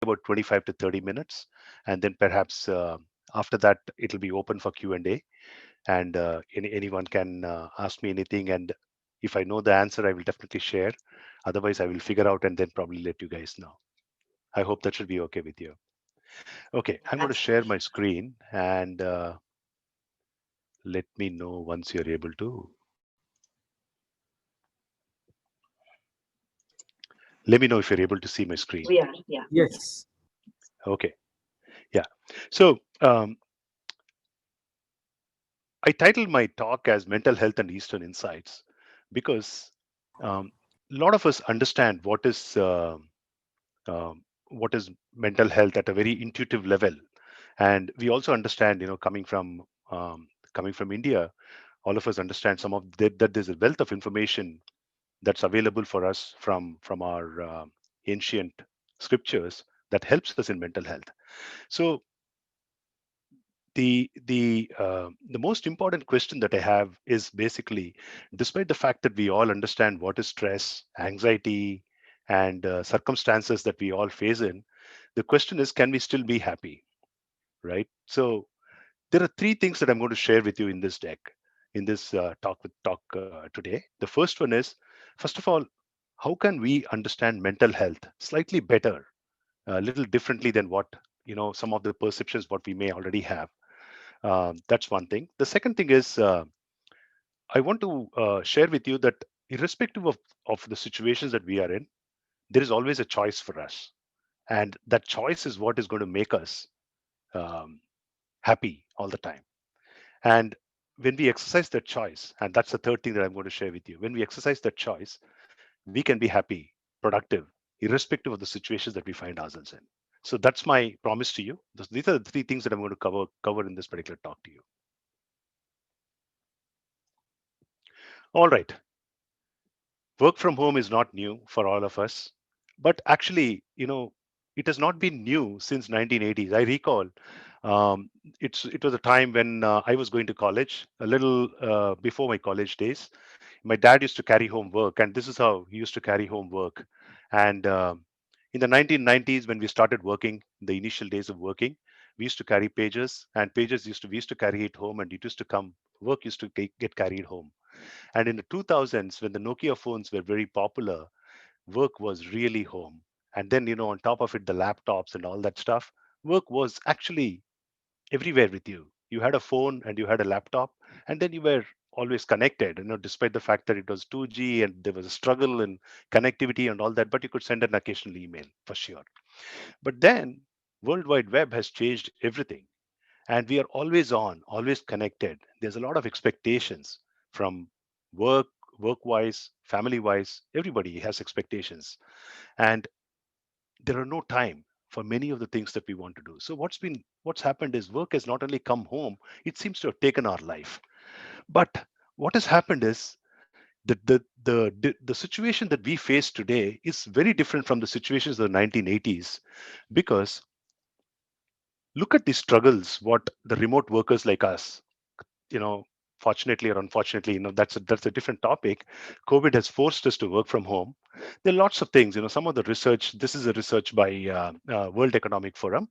about 25 to 30 minutes, and then perhaps after that it'll be open for Q&A, and anyone can ask me anything, and if I know the answer I will definitely share. Otherwise I will figure out and then probably let you guys know. I hope that should be okay with you. Okay, I'm going to share my Absolutely. screen, and let me know once you're able to. Let me know if you're able to see my screen. We are, yeah. Yes. Okay, yeah. So I titled my talk as Mental Health and Eastern Insights because a lot of us understand what is mental health at a very intuitive level, and we also understand, um, coming from India, all of us understand that there's a wealth of information that's available for us from our ancient scriptures that helps us in mental health. So the most important question that I have is basically, despite the fact that we all understand what is stress, anxiety, and circumstances that we all face in, the question is, can we still be happy, right? So there are three things that I'm going to share with you in this deck, in this talk today. The first one is, first of all, how can we understand mental health slightly better, a little differently than what some of the perceptions what we may already have. That's one thing. The second thing is, I want to share with you that irrespective of the situations that we are in, there is always a choice for us. And that choice is what is going to make us um, happy all the time. And when we exercise that choice, and that's the third thing that I'm going to share with you, when we exercise that choice, we can be happy, productive, irrespective of the situations that we find ourselves in. So that's my promise to you. These are the three things that I'm going to cover in this particular talk to you. All right. Work from home is not new for all of us, but actually, it has not been new since 1980s. I recall, it was a time when I was going to college, a little before my college days. My dad used to carry home work, and this is how he used to carry home work. And in the 1990s, when we started working, the initial days of working, we used to carry pages, and pages we used to carry it home, and it used to come. Work used to get carried home. And in the 2000s, when the Nokia phones were very popular, work was really home. And then, on top of it, the laptops and all that stuff, work was actually everywhere with you. You had a phone and you had a laptop, and then you were always connected, despite the fact that it was 2G and there was a struggle in connectivity and all that, but you could send an occasional email for sure. But then, World Wide Web has changed everything, and we are always on, always connected. There's a lot of expectations from work, work wise, family wise. Everybody has expectations, and there are no time for many of the things that we want to do. So what's happened is work has not only come home, it seems to have taken our life. But what has happened is that the situation that we face today is very different from the situations of the 1980s, because look at the struggles what the remote workers like us, you know fortunately or unfortunately, that's a different topic. COVID has forced us to work from home. There are lots of things, some of the research, this is a research by World Economic Forum,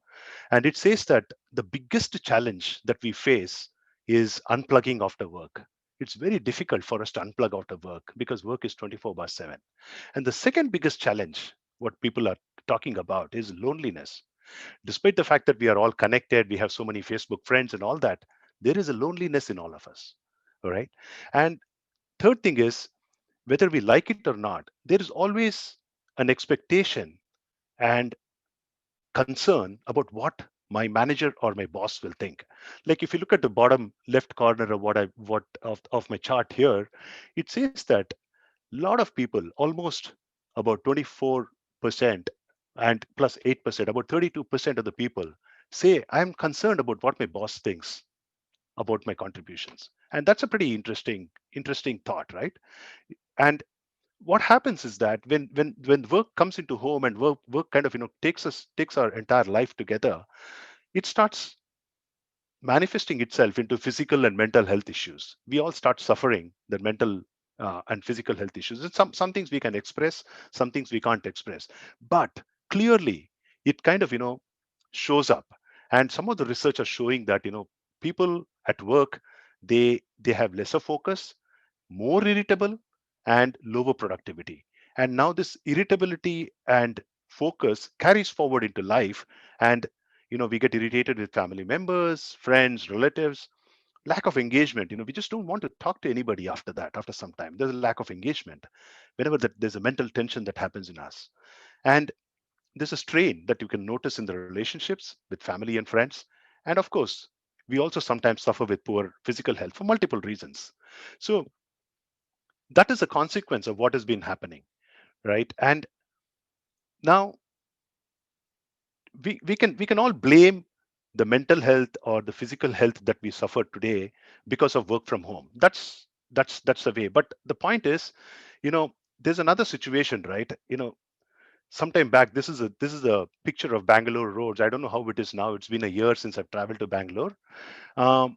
and it says that the biggest challenge that we face is unplugging after work. It's very difficult for us to unplug after work because work is 24 by 7. And the second biggest challenge what people are talking about is loneliness. Despite the fact that we are all connected, we have so many Facebook friends and all that, there is a loneliness in all of us. All right. And third thing is, whether we like it or not, there is always an expectation and concern about what my manager or my boss will think. Like if you look at the bottom left corner of of my chart here, it says that a lot of people, almost about 24% and plus 8%, about 32% of the people say, I'm concerned about what my boss thinks about my contributions. And that's a pretty interesting thought, right? And what happens is that when work comes into home and work kind of takes our entire life together, it starts manifesting itself into physical and mental health issues. We all start suffering the mental and physical health issues. And some things we can express, some things we can't express. But clearly, it kind of shows up. And some of the research are showing that people at work, they have lesser focus, more irritable, and lower productivity. And now this irritability and focus carries forward into life. And we get irritated with family members, friends, relatives. Lack of engagement, we just don't want to talk to anybody after that. After some time, there's a lack of engagement whenever there's a mental tension that happens in us. And there's a strain that you can notice in the relationships with family and friends. And of course, we also sometimes suffer with poor physical health for multiple reasons. So that is a consequence of what has been happening, right? And now we can all blame the mental health or the physical health that we suffer today because of work from home. That's the way. But the point is, there's another situation, right? Sometime back, this is a picture of Bangalore roads. I don't know how it is now. It's been a year since I've traveled to Bangalore. um,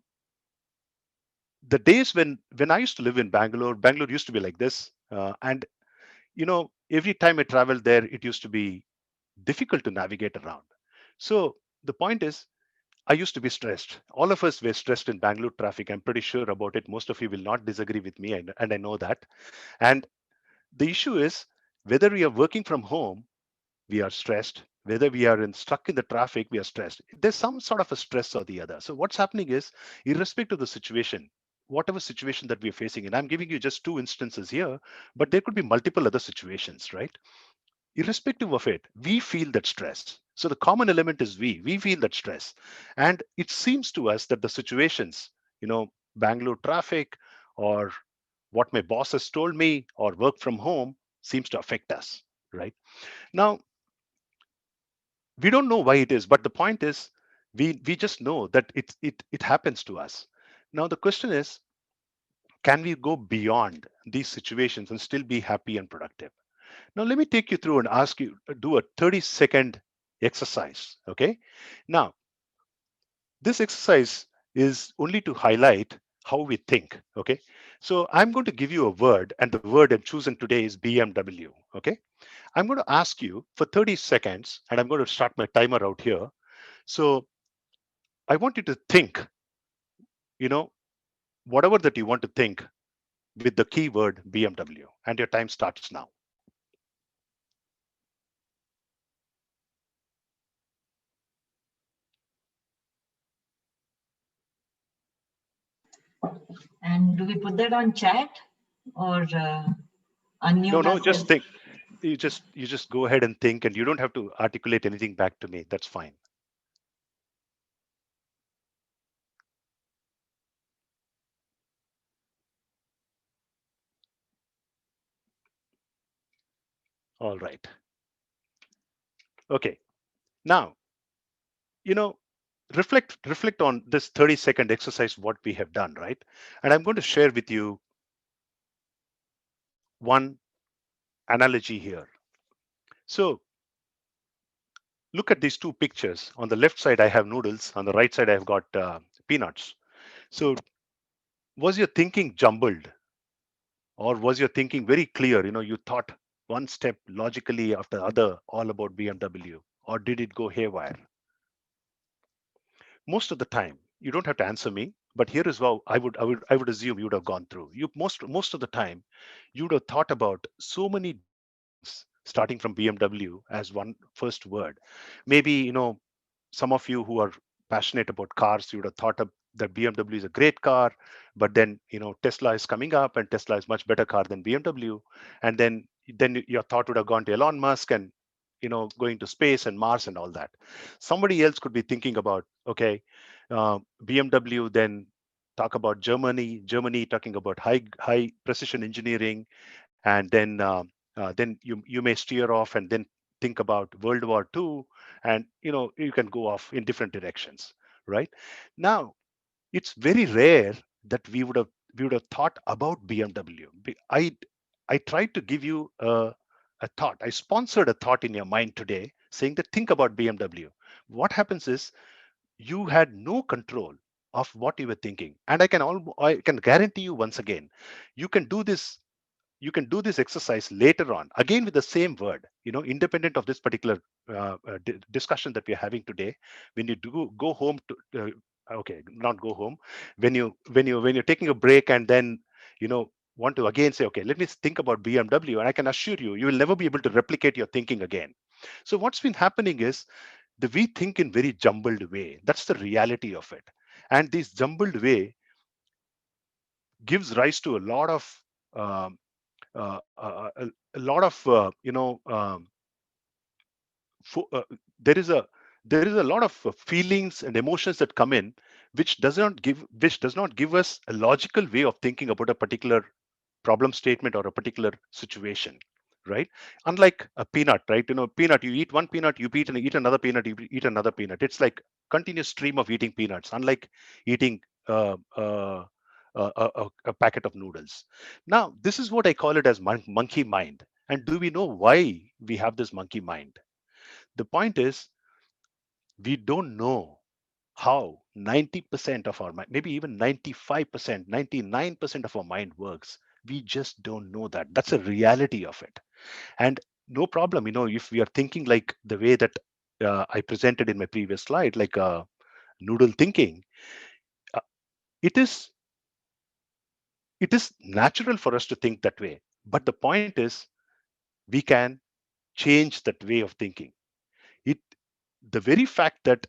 the days when I used to live in Bangalore used to be like this. And every time I traveled there, it used to be difficult to navigate around. So the point is, I used to be stressed. All of us were stressed in Bangalore traffic. I'm pretty sure about it. Most of you will not disagree with me, and I know that. And the issue is, whether we are working from home, we are stressed. Whether we are stuck in the traffic, we are stressed. There's some sort of a stress or the other. So what's happening is, irrespective of the situation, whatever situation that we're facing, and I'm giving you just two instances here, but there could be multiple other situations, right? Irrespective of it, we feel that stress. So the common element is we feel that stress. And it seems to us that the situations, Bangalore traffic, or what my boss has told me, or work from home, seems to affect us, right? Now, we don't know why it is, but the point is, we just know that it happens to us. Now the question is, can we go beyond these situations and still be happy and productive? Now, let me take you through and ask you, do a 30-second exercise. Okay. Now, this exercise is only to highlight how we think. Okay. So, I'm going to give you a word, and the word I'm choosing today is BMW. Okay. I'm going to ask you for 30 seconds, and I'm going to start my timer out here. So, I want you to think, you know, whatever that you want to think with the keyword BMW, and your time starts now. And do we put that on chat or No, unmute no, just ourselves? think. You just go ahead and think, and you don't have to articulate anything back to me. That's fine. All right. Okay. Now, you know, reflect on this 30-second exercise what we have done, right? And I'm going to share with you one analogy here. So look at these two pictures. On the left side, I have noodles. On the right side, I've got peanuts. So was your thinking jumbled, or was your thinking very clear? You thought one step logically after other all about BMW, or did it go haywire? Most of the time, you don't have to answer me, but here is how I would assume you would have gone through. You most of the time, you would have thought about so many different things, starting from BMW as one first word. Maybe some of you who are passionate about cars, you would have thought of that BMW is a great car, but then Tesla is coming up, and Tesla is much better car than BMW. And then your thought would have gone to Elon Musk, and going to space and Mars and all that. Somebody else could be thinking about, okay, BMW, then talk about Germany talking about high precision engineering. And then you may steer off and then think about World War II. And you can go off in different directions, right? Now, it's very rare that we would have thought about BMW. I tried to give you a thought. I sponsored a thought in your mind today, saying that think about BMW. What happens is, you had no control of what you were thinking. And I can guarantee you once again, you can do this you can do this exercise later on again with the same word, independent of this particular discussion that we're having today. When you do go home to okay, not go home, when you're taking a break, and then want to again say, okay, let me think about BMW, and I can assure you, you will never be able to replicate your thinking again. So what's been happening is that we think in very jumbled way. That's the reality of it. And this jumbled way gives rise to a lot of um, a lot of fo- uh, there is a lot of feelings and emotions that come in, which does not give us a logical way of thinking about a particular problem statement or a particular situation, right? Unlike a peanut, right? Peanut, you eat one peanut, you eat another peanut, you eat another peanut. It's like continuous stream of eating peanuts, unlike eating a packet of noodles. Now, this is what I call it as monkey mind. And do we know why we have this monkey mind? The point is, we don't know how 90% of our mind, maybe even 95%, 99% of our mind works. We just don't know that. That's a reality of it. And no problem, if we are thinking like the way that I presented in my previous slide, like noodle thinking, uh, it is it is natural for us to think that way. But the point is, we can change that way of thinking. It The very fact that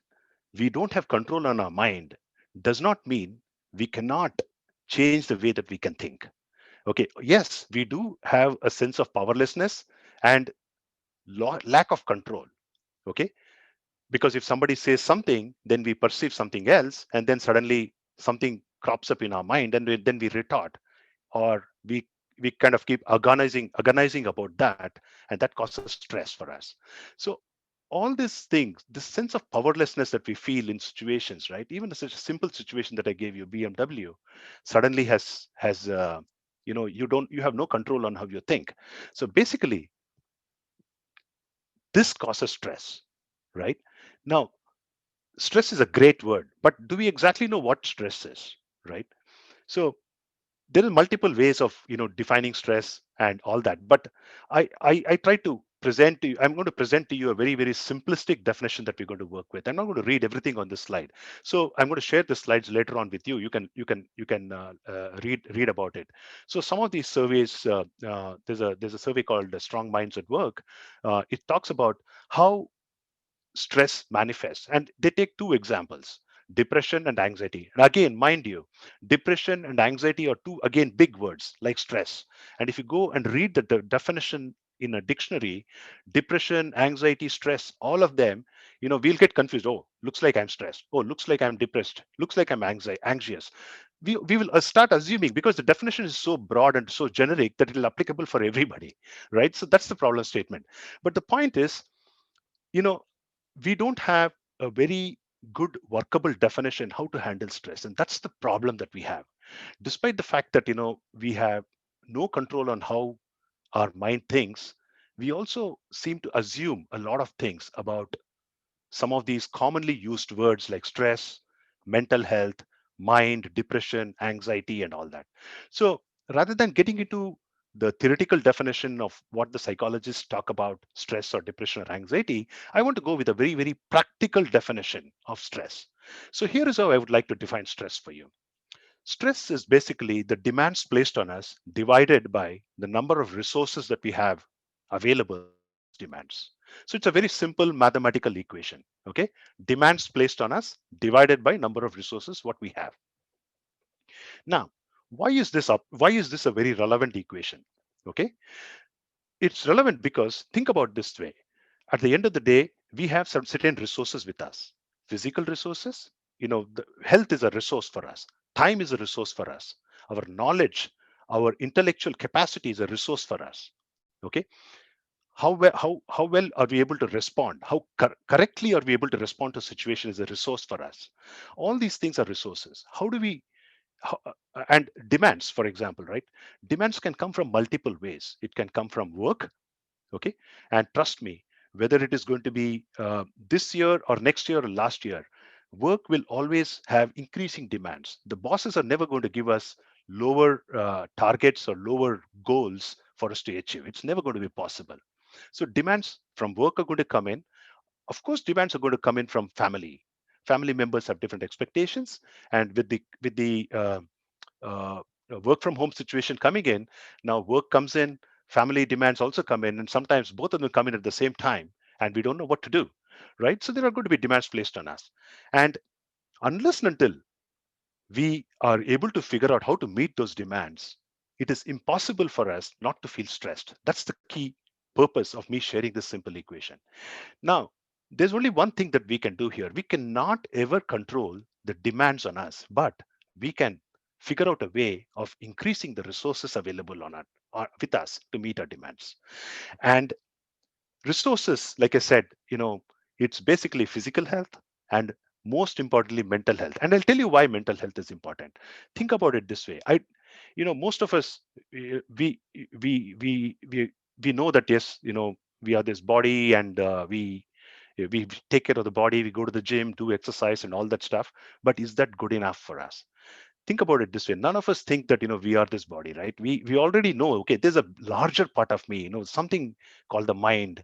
we don't have control on our mind does not mean we cannot change the way that we can think. Okay, yes, we do have a sense of powerlessness and lack of control. Okay, because if somebody says something, then we perceive something else, and then suddenly something crops up in our mind, and then we retort, or we kind of keep agonizing about that, and that causes stress for us. So all these things, this sense of powerlessness that we feel in situations, right? Even such a simple situation that I gave you, BMW, suddenly you have no control on how you think. So basically, this causes stress, right? Now, stress is a great word, but do we exactly know what stress is, right? So there are multiple ways of defining stress and all that, but I try to present to you, I'm going to present to you a very, very simplistic definition that we're going to work with. I'm not going to read everything on this slide, so I'm going to share the slides later on with you. You can read about it. So some of these surveys, there's a survey called Strong Minds at Work. It talks about how stress manifests, and they take two examples: depression and anxiety. And again, mind you, depression and anxiety are two, again, big words like stress. And if you go and read the definition in a dictionary, depression, anxiety, stress, all of them, we'll get confused. Oh, looks like I'm stressed. Oh, looks like I'm depressed. Looks like I'm anxious. We will start assuming, because the definition is so broad and so generic, that it will applicable for everybody, right? So that's the problem statement. But the point is, you know we don't have a very good workable definition how to handle stress, and that's the problem that we have. Despite the fact that we have no control on how our mind thinks, we also seem to assume a lot of things about some of these commonly used words like stress, mental health, mind, depression, anxiety, and all that. So rather than getting into the theoretical definition of what the psychologists talk about stress or depression or anxiety, I want to go with a very, very practical definition of stress. So here is how I would like to define stress for you. Stress is basically the demands placed on us divided by the number of resources that we have available to meet those demands. So it's a very simple mathematical equation. Okay, demands placed on us divided by number of resources what we have. Now, why is this a very relevant equation? Okay, it's relevant because think about this way. At the end of the day, we have some certain resources with us. Physical resources, the health is a resource for us. Time is a resource for us. Our knowledge, our intellectual capacity is a resource for us. Okay, how well are we able to respond? How correctly are we able to respond to a situation is a resource for us. All these things are resources. How do we and demands, for example, right? Demands can come from multiple ways. It can come from work. Okay, and trust me, whether it is going to be this year or next year or last year, work will always have increasing demands. The bosses are never going to give us lower targets or lower goals for us to achieve. It's never going to be possible. So demands from work are going to come in. Of course, demands are going to come in from family. Family members have different expectations, and with the work from home situation coming in, now work comes in, family demands also come in, and sometimes both of them come in at the same time, and we don't know what to do, right? So there are going to be demands placed on us, and unless and until we are able to figure out how to meet those demands, it is impossible for us not to feel stressed. That's the key purpose of me sharing this simple equation. Now, there's only one thing that we can do here. We cannot ever control the demands on us, but we can figure out a way of increasing the resources available with us to meet our demands. And resources, like I said, it's basically physical health and most importantly mental health. And I'll tell you why mental health is important. Think about it this way. Most of us, we we we we we know that, yes, we are this body, and we take care of the body, we go to the gym, do exercise and all that stuff. But is that good enough for us? Think about it this way. None of us think that we are this body, right? We already know, okay, there's a larger part of me, something called the mind,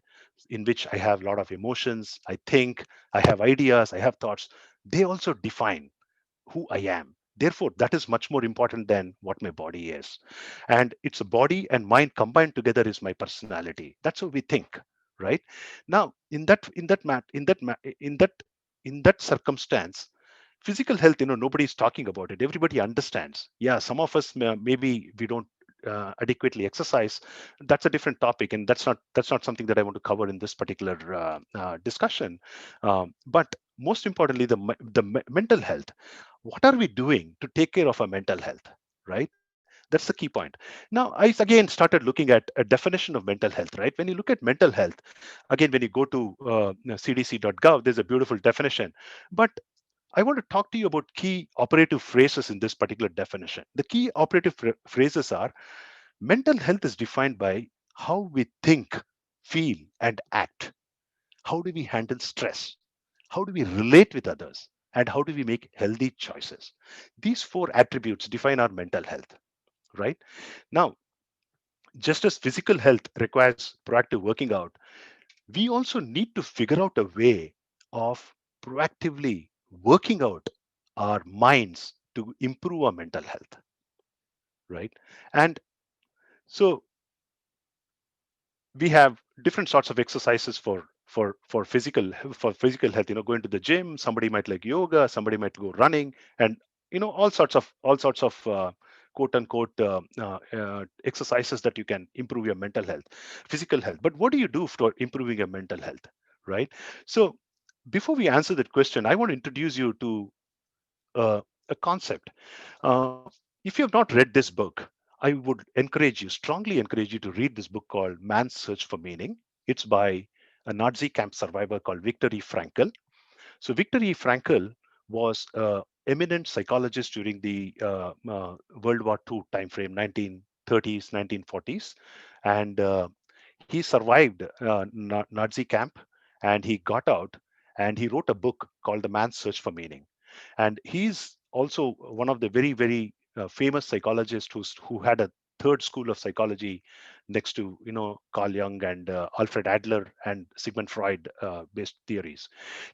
in which I have a lot of emotions, I think, I have ideas, I have thoughts. They also define who I am. Therefore, that is much more important than what my body is. And it's a body and mind combined together is my personality. That's how we think, right? Now, in that circumstance, physical health, nobody's talking about it. Everybody understands. Yeah, some of us maybe we don't adequately exercise. That's a different topic, and that's not something that I want to cover in this particular discussion. But most importantly, the mental health. What are we doing to take care of our mental health, right? That's the key point. Now, I again started looking at a definition of mental health, right? When you look at mental health, again, when you go to cdc.gov, there's a beautiful definition. But I want to talk to you about key operative phrases in this particular definition. The key operative phrases are: mental health is defined by how we think, feel, and act. How do we handle stress? How do we relate with others? And how do we make healthy choices? These four attributes define our mental health, right? Now, just as physical health requires proactive working out, we also need to figure out a way of proactively working out our minds to improve our mental health, right? And so we have different sorts of exercises for physical health. Going to the gym, somebody might like yoga, somebody might go running, and all sorts of quote unquote exercises that you can improve your mental health, physical health. But what do you do for improving your mental health, right? So before we answer that question, I want to introduce you to a concept. uh, if you have not read this book, I would strongly encourage you to read this book called Man's Search for Meaning. It's by a Nazi camp survivor called Viktor E. Frankl. So Viktor E. Frankl was an eminent psychologist during the World War II timeframe, 1930s, 1940s, and he survived Nazi camp, and he got out, and he wrote a book called The Man's Search for Meaning. And he's also one of the very, very famous psychologists who had a third school of psychology next to Carl Jung and Alfred Adler and Sigmund Freud based theories.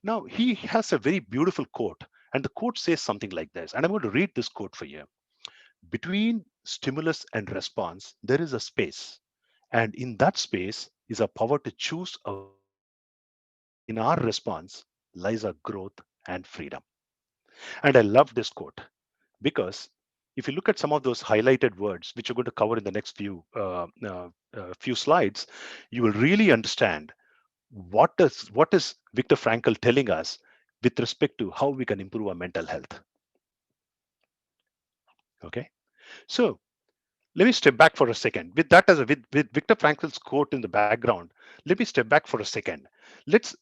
Now he has a very beautiful quote, and the quote says something like this, and I'm going to read this quote for you. Between stimulus and response, there is a space, and in that space is a power to choose our response. In our response lies our growth and freedom. And I love this quote because if you look at some of those highlighted words, which we're going to cover in the next few slides, you will really understand what is Viktor Frankl telling us with respect to how we can improve our mental health. Okay, so let me step back for a second. With that as with Viktor Frankl's quote in the background, let me step back for a second. Let's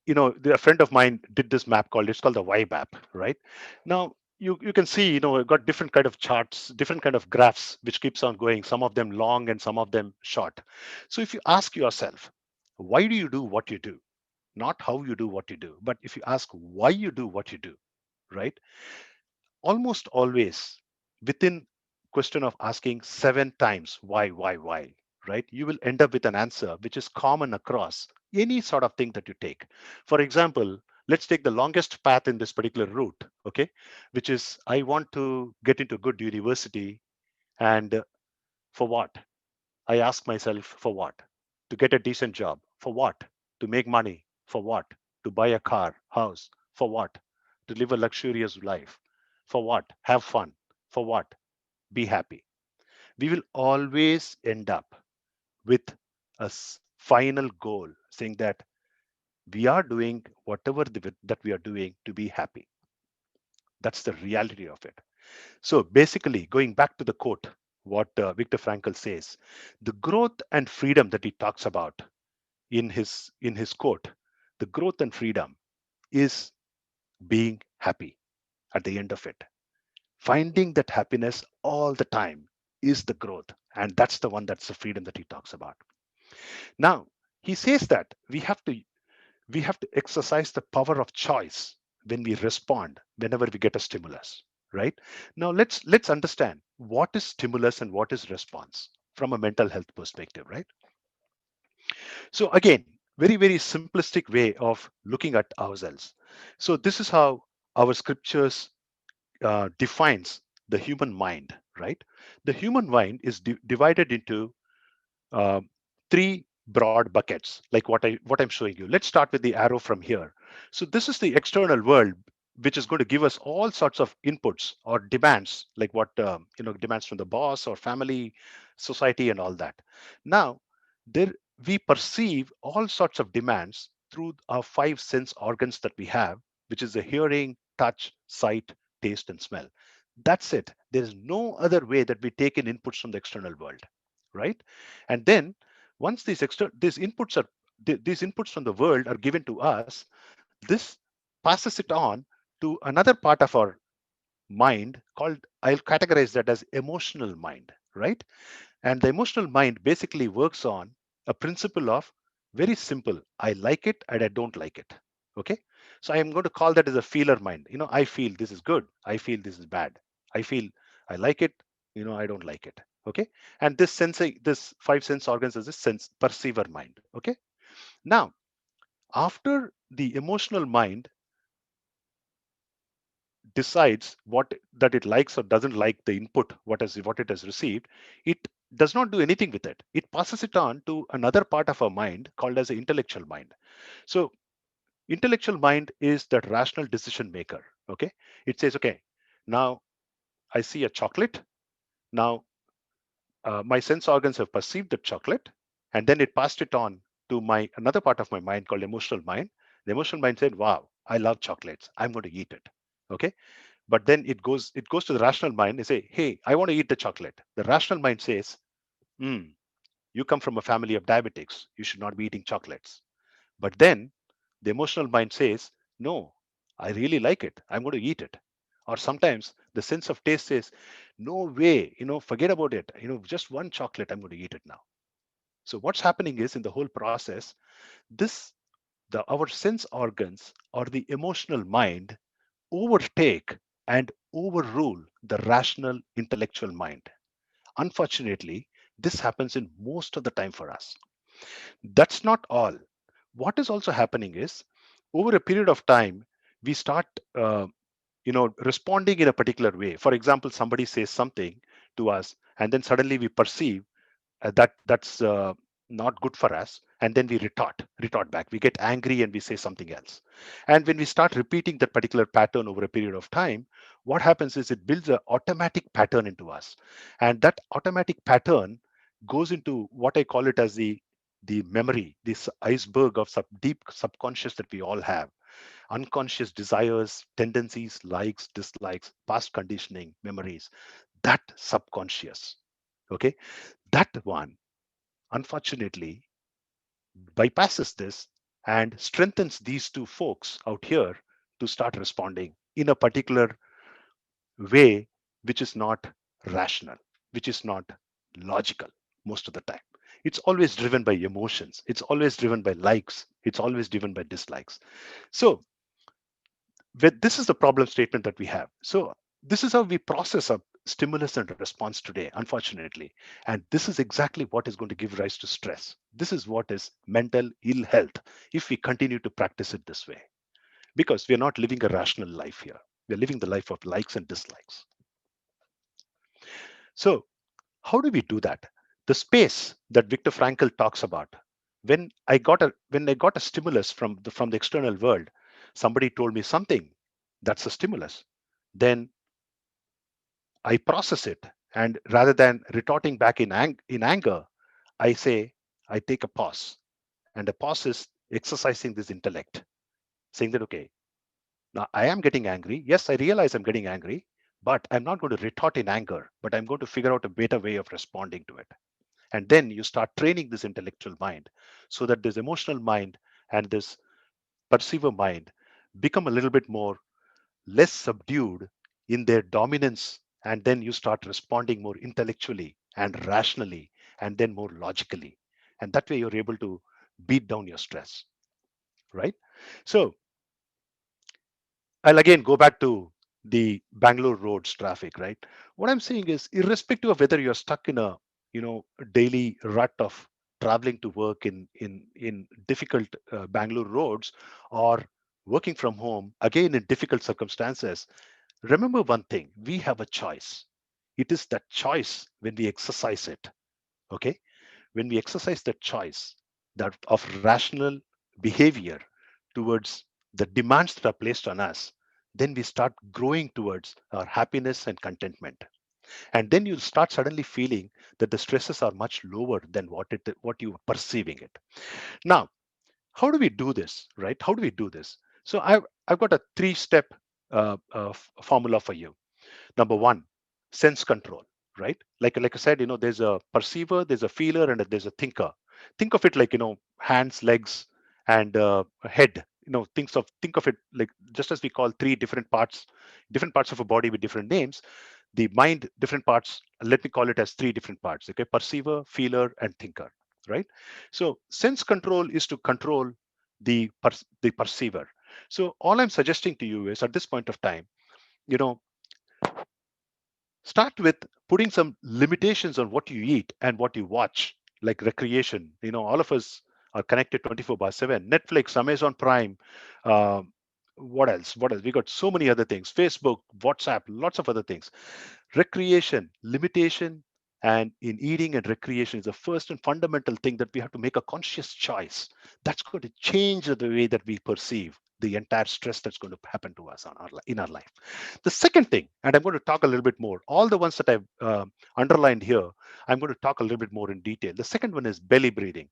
a friend of mine did this map it's called the Y map, right? Now you can see, we've got different kind of charts, different kind of graphs, which keeps on going, some of them long and some of them short. So if you ask yourself, why do you do what you do? Not how you do what you do, but if you ask why you do what you do, right? Almost always within question of asking 7 times why, right? You will end up with an answer which is common across any sort of thing that you take. For example, let's take the longest path in this particular route, okay, which is I want to get into a good university. And for what? I ask myself, for what? To get a decent job. For what? To make money. For what? To buy a car, house. For what? To live a luxurious life. For what? Have fun. For what? Be happy. We will always end up with a final goal saying that we are doing whatever that we are doing to be happy. That's the reality of it. So basically, going back to the quote, what Viktor Frankl says, the growth and freedom that he talks about in his quote, the growth and freedom is being happy at the end of it. Finding that happiness all the time is the growth, and that's the one, that's the freedom that he talks about. Now, he says that we have to exercise the power of choice when we respond whenever we get a stimulus, right? Now let's understand what is stimulus and what is response from a mental health perspective, right? So again, very simplistic way of looking at ourselves. So this is how our scriptures defines the human mind, right? The human mind is divided into uh, three broad buckets, like what I'm showing you. Let's start with the arrow from here. So this is the external world, which is going to give us all sorts of inputs or demands, like what demands from the boss or family, society, and all that. Now, there we perceive all sorts of demands through our five sense organs that we have, which is the hearing, touch, sight, taste, and smell. That's it. There is no other way that we take in inputs from the external world, right? And then once these inputs from the world are given to us, this passes it on to another part of our mind called, I'll categorize that as emotional mind, right? And the emotional mind basically works on a principle of very simple, I like it and I don't like it. Okay. So I am going to call that as a feeler mind. I feel this is good. I feel this is bad. I feel I like it. I don't like it. Okay. And this sensing, this five sense organs is a sense perceiver mind. Okay. Now, after the emotional mind decides what that it likes or doesn't like the input what it has received, it does not do anything with it. It passes it on to another part of our mind called as the intellectual mind. So intellectual mind is that rational decision maker. Okay. It says, okay, now I see a chocolate. Now my sense organs have perceived the chocolate, and then it passed it on to my another part of my mind called emotional mind. The emotional mind said, wow, I love chocolates, I'm going to eat it. Okay. But then it goes to the rational mind and say, hey, I want to eat the chocolate. The rational mind says, hmm, you come from a family of diabetics, you should not be eating chocolates. But then the emotional mind says, no, I really like it, I'm going to eat it. Or sometimes the sense of taste says, no way, forget about it, just one chocolate, I'm going to eat it now. So what's happening is, in the whole process, this the our sense organs or the emotional mind overtake and overrule the rational intellectual mind. Unfortunately, this happens in most of the time for us. That's not all. What is also happening is, over a period of time, we start responding in a particular way. For example, somebody says something to us, and then suddenly we perceive that's not good for us, and then we retort back, we get angry and we say something else. And when we start repeating that particular pattern over a period of time, what happens is it builds an automatic pattern into us, and that automatic pattern goes into what I call it as the memory, this iceberg of deep subconscious that we all have, unconscious desires, tendencies, likes, dislikes, past conditioning, memories, that subconscious. Okay. That one, unfortunately, bypasses this and strengthens these two folks out here to start responding in a particular way, which is not rational, which is not logical most of the time. It's always driven by emotions, it's always driven by likes, it's always driven by dislikes. So, this is the problem statement that we have. So, this is how we process up. stimulus and response today, unfortunately. And this is exactly what is going to give rise to stress. This is what is mental ill health if we continue to practice it this way, because we are not living a rational life here. We are living the life of likes and dislikes. So, how do we do that? The space that Viktor Frankl talks about. When I got a stimulus from the external world, somebody told me something that's a stimulus. Then I process it, and rather than retorting back in anger, I say I take a pause, and a pause is exercising this intellect, saying that okay, now I am getting angry. Yes, I realize I'm getting angry, but I'm not going to retort in anger, but I'm going to figure out a better way of responding to it. And then you start training this intellectual mind so that this emotional mind and this perceiver mind become a little bit more less subdued in their dominance, and then you start responding more intellectually and rationally and then more logically, and that way you're able to beat down your stress, right? So I'll again go back to the Bangalore roads traffic, right? What I'm saying is, irrespective of whether you're stuck in a daily rut of traveling to work in difficult Bangalore roads, or working from home again in difficult circumstances, remember one thing: we have a choice. It is that choice when we exercise it. Okay, when we exercise that choice, that of rational behavior towards the demands that are placed on us, then we start growing towards our happiness and contentment. And then you'll start suddenly feeling that the stresses are much lower than what you are perceiving it. Now, how do we do this, right? How do we do this? So I've got a three-step formula for you. Number one, sense control, right? Like I said, there's a perceiver, there's a feeler, and there's a thinker. Think of it like hands, legs, and a head. Think of it like, just as we call three different parts of a body with different names, the mind, different parts. Let me call it as three different parts. Okay, perceiver, feeler, and thinker, right? So sense control is to control the perceiver. So all I'm suggesting to you is, at this point of time, you know start with putting some limitations on what you eat and what you watch, like recreation. All of us are connected 24 by 7. Netflix, Amazon Prime, uh, what else we got, so many other things, Facebook, WhatsApp, lots of other things. Recreation limitation, and in eating and recreation, is the first and fundamental thing that we have to make a conscious choice. That's going to change the way that we perceive the entire stress that's going to happen to us in our life. The second thing, and I'm going to talk a little bit more, all the ones that I've underlined here, I'm going to talk a little bit more in detail. The second one is belly breathing.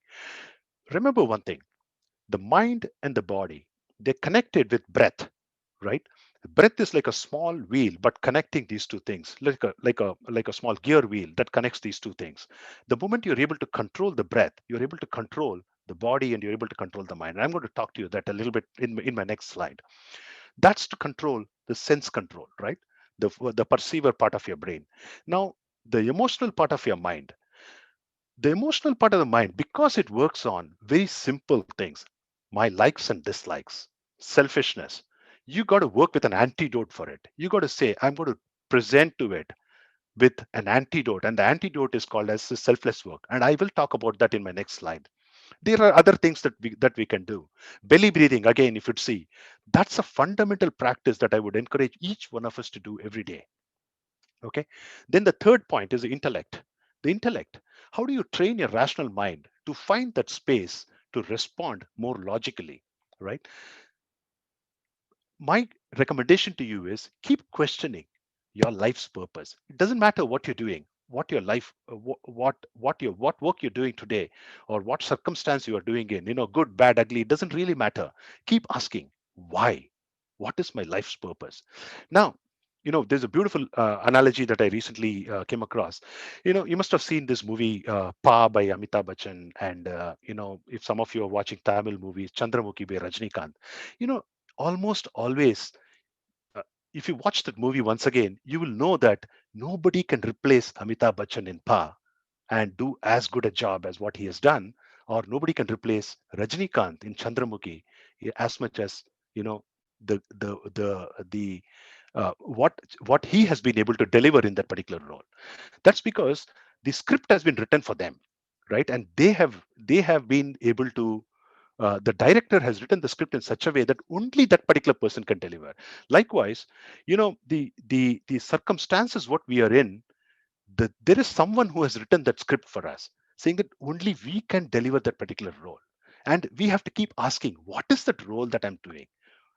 Remember one thing: the mind and the body, they're connected with breath, right? Breath is like a small wheel, but connecting these two things, like a small gear wheel that connects these two things. The moment you're able to control the breath, you're able to control the body, and you're able to control the mind. And I'm going to talk to you that a little bit in my next slide. That's to control the sense control, right? The perceiver part of your brain. Now, the emotional part of your mind, the emotional part of the mind, because it works on very simple things: my likes and dislikes, selfishness, you got to work with an antidote for it. You got to say, I'm going to present to it with an antidote, and the antidote is called as the selfless work, and I will talk about that in my next slide. There are other things that we can do. Belly breathing, again, if you see, that's a fundamental practice that I would encourage each one of us to do every day. Okay. Then the third point is the intellect. The intellect. How do you train your rational mind to find that space to respond more logically, right? My recommendation to you is, keep questioning your life's purpose. It doesn't matter what you're doing, what your life, what work you're doing today, or what circumstance you are doing in. Good, bad, ugly. It doesn't really matter. Keep asking why. What is my life's purpose? Now, there's a beautiful analogy that I recently came across. You must have seen this movie Pa by Amitabh Bachchan, and if some of you are watching Tamil movies, Chandramukhi by Rajnikant. You know, almost always, uh, if you watch that movie once again, you will know that nobody can replace Amitabh Bachchan in Pa and do as good a job as what he has done, or nobody can replace Rajnikant in Chandramukhi as much as you know the what he has been able to deliver in that particular role. That's because the script has been written for them, right? And they have been able to, the director has written the script in such a way that only that particular person can deliver. Likewise, the circumstances what we are in, there is someone who has written that script for us, saying that only we can deliver that particular role. And we have to keep asking, what is that role that I'm doing?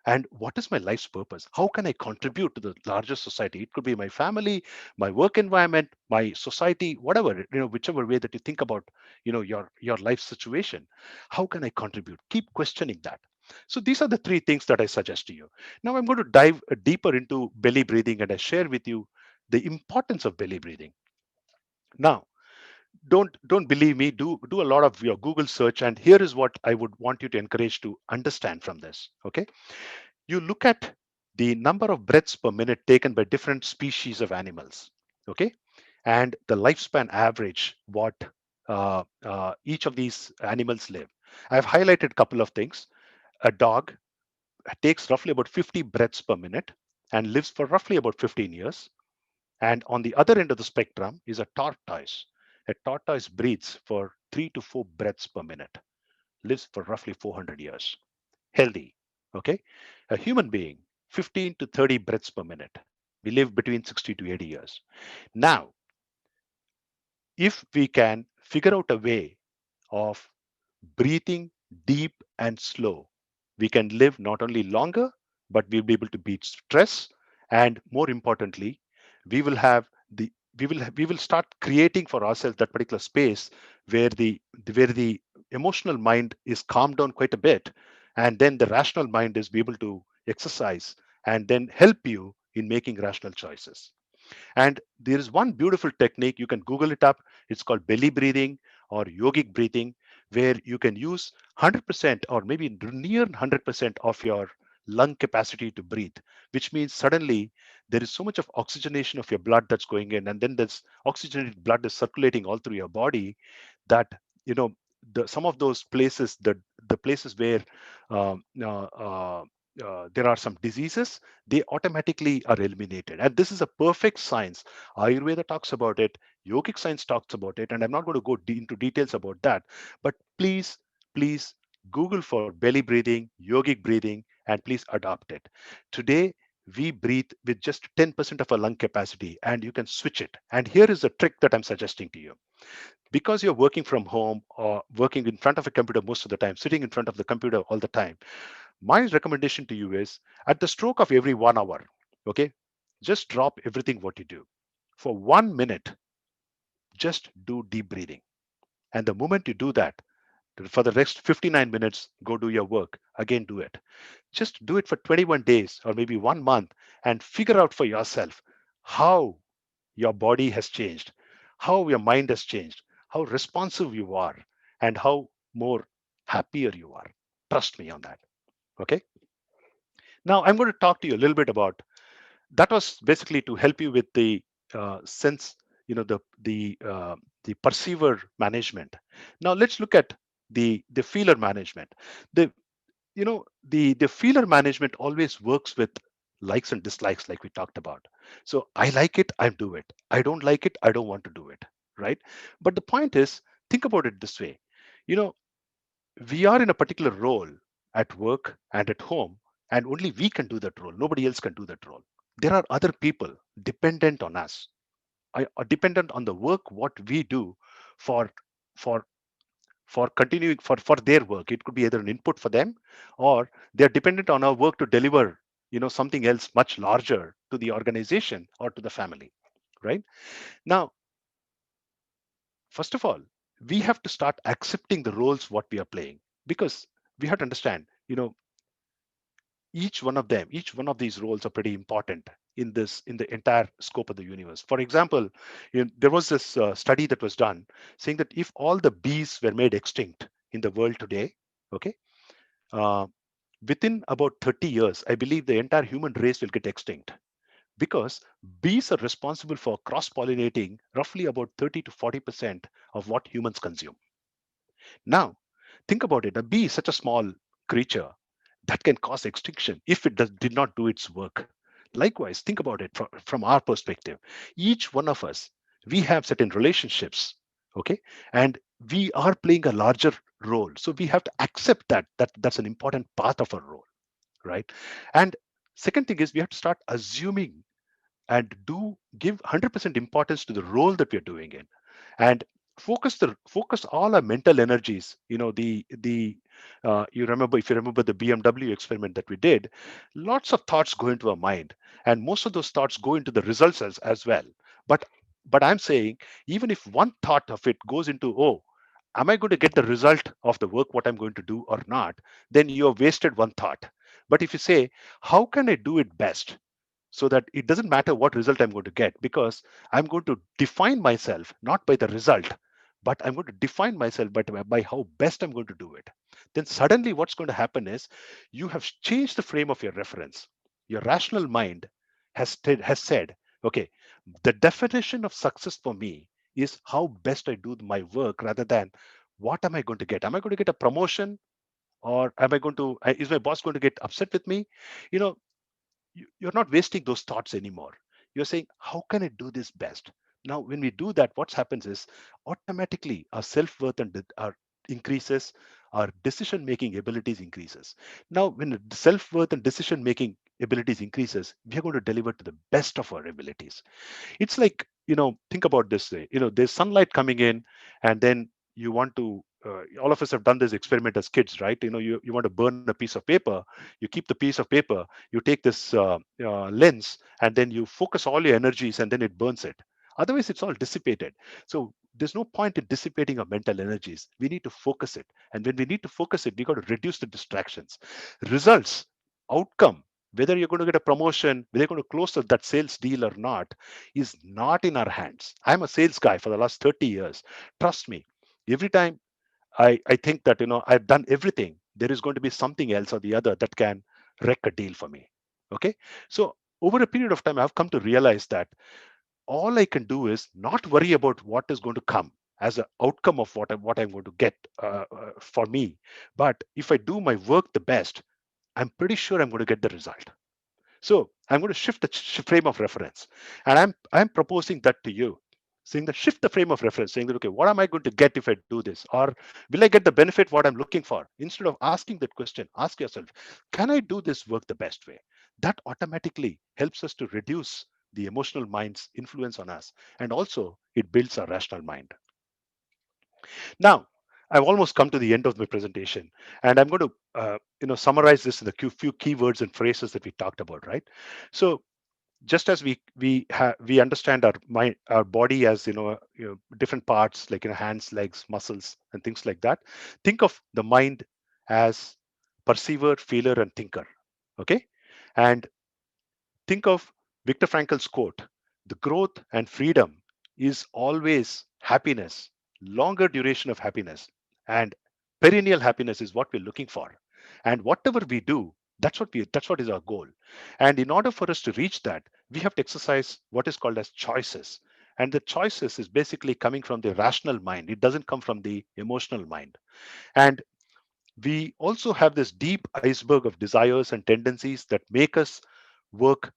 And what is my life's purpose? How can I contribute to the larger society? It could be my family, my work environment, my society, whatever, whichever way that you think about, your life situation. How can I contribute? Keep questioning that. So these are the three things that I suggest to you. Now I'm going to dive deeper into belly breathing, and I share with you the importance of belly breathing. Now, don't believe me, do a lot of your Google search, and here is what I would want you to encourage to understand from this. Okay, you look at the number of breaths per minute taken by different species of animals. Okay, and the lifespan average what each of these animals live. I've highlighted a couple of things. A dog takes roughly about 50 breaths per minute and lives for roughly about 15 years. And on the other end of the spectrum is a tortoise. A tortoise breathes for 3 to 4 breaths per minute, lives for roughly 400 years. Healthy. Okay. A human being, 15 to 30 breaths per minute. We live between 60 to 80 years. Now, if we can figure out a way of breathing deep and slow, we can live not only longer, but we'll be able to beat stress. And more importantly, we will have the we will start creating for ourselves that particular space where the emotional mind is calmed down quite a bit, and then the rational mind is be able to exercise and then help you in making rational choices. And there is one beautiful technique, you can Google it up. It's called belly breathing or yogic breathing, where you can use 100% or maybe near 100% of your lung capacity to breathe, which means suddenly there is so much of oxygenation of your blood that's going in, and then this oxygenated blood is circulating all through your body that, you know, some of those places, the places where there are some diseases, they automatically are eliminated. And this is a perfect science. Ayurveda talks about it, yogic science talks about it, and I'm not going to go into details about that. But please Google for belly breathing, yogic breathing, and please adopt it. Today, we breathe with just 10% of our lung capacity, and you can switch it. And here is a trick that I'm suggesting to you. Because you're working from home or working in front of a computer most of the time, sitting in front of the computer all the time, my recommendation to you is at the stroke of every 1 hour, okay, just drop everything what you do. For 1 minute, just do deep breathing. And the moment you do that, for the next 59 minutes, go do your work. Again, do it. Just do it for 21 days or maybe 1 month and figure out for yourself how your body has changed, how your mind has changed, how responsive you are, and how more happier you are. Trust me on that. Okay. Now, I'm going to talk to you a little bit about that. Was basically to help you with the sense, the perceiver management. Now let's look at the feeler management. The the feeler management always works with likes and dislikes, like we talked about. So I like it, I do it. I don't like it, I don't want to do it. Right. But the point is, think about it this way. You know, we are in a particular role at work and at home, and only we can do that role. Nobody else can do that role. There are other people dependent on us, are dependent on the work what we do for for for continuing for their work. It could be either an input for them, or they're dependent on our work to deliver, something else much larger to the organization or to the family. Right. Now, first of all, we have to start accepting the roles what we are playing, because we have to understand, each one of these roles are pretty important in the entire scope of the universe. For example, there was this study that was done saying that if all the bees were made extinct in the world today, okay, uh, within about 30 years, I believe the entire human race will get extinct, because bees are responsible for cross pollinating roughly about 30 to 40% of what humans consume. Now, think about it. A bee is such a small creature that can cause extinction if it did not do its work. Likewise, think about it from our perspective. Each one of us, we have certain relationships, okay, and we are playing a larger role. So we have to accept that that's an important part of our role, right? And second thing is we have to start assuming and do give 100% importance to the role that we're doing in, and focus all our mental energies. The you remember, if you remember the BMW experiment that we did, lots of thoughts go into our mind, and most of those thoughts go into the results as well. But but I'm saying, even if one thought of it goes into, oh, am I going to get the result of the work what I'm going to do or not, then you have wasted one thought. But if you say, how can I do it best, so that it doesn't matter what result I'm going to get, because I'm going to define myself not by the result, but I'm going to define myself by how best I'm going to do it. Then suddenly what's going to happen is you have changed the frame of your reference. Your rational mind has said, okay, the definition of success for me is how best I do my work, rather than what am I going to get. Am I going to get a promotion, or am I going to is my boss going to get upset with me? you know you're not wasting those thoughts anymore. You're saying, how can I do this best? Now when we do that, what happens is automatically our self-worth our increases, our decision making abilities increases. Now when the self-worth and decision making abilities increases, we are going to deliver to the best of our abilities. It's like, think about this way. There's sunlight coming in, and then you want to all of us have done this experiment as kids, right? You want to burn a piece of paper. You keep the piece of paper, you take this lens, and then you focus all your energies, and then it burns it. Otherwise it's all dissipated. So there's no point in dissipating our mental energies. We need to focus it, and when we need to focus it, we got to reduce the distractions. Results, outcome, whether you're going to get a promotion, whether you're going to close that sales deal or not, is not in our hands. I'm a sales guy for the last 30 years. Trust me, every time I think that, I've done everything, there is going to be something else or the other that can wreck a deal for me. Okay. So over a period of time, I've come to realize that all I can do is not worry about what is going to come as an outcome of what I'm going to get for me. But if I do my work the best, I'm pretty sure I'm going to get the result. So I'm going to shift the frame of reference, and I'm proposing that to you, saying that shift the frame of reference, saying that, okay, what am I going to get if I do this, or will I get the benefit what I'm looking for? Instead of asking that question, ask yourself, can I do this work the best way? That automatically helps us to reduce the emotional mind's influence on us, and also it builds our rational mind. Now, I've almost come to the end of my presentation, and I'm going to summarize this in the few keywords and phrases that we talked about, right? So just as we understand our mind, our body as, different parts, like, hands, legs, muscles, and things like that, think of the mind as perceiver, feeler, and thinker. Okay. And think of Viktor Frankl's quote: the growth and freedom is always happiness, longer duration of happiness, and perennial happiness is what we're looking for. And whatever we do, that's what is our goal. And in order for us to reach that, we have to exercise what is called as choices. And the choices is basically coming from the rational mind. It doesn't come from the emotional mind. And we also have this deep iceberg of desires and tendencies that make us work,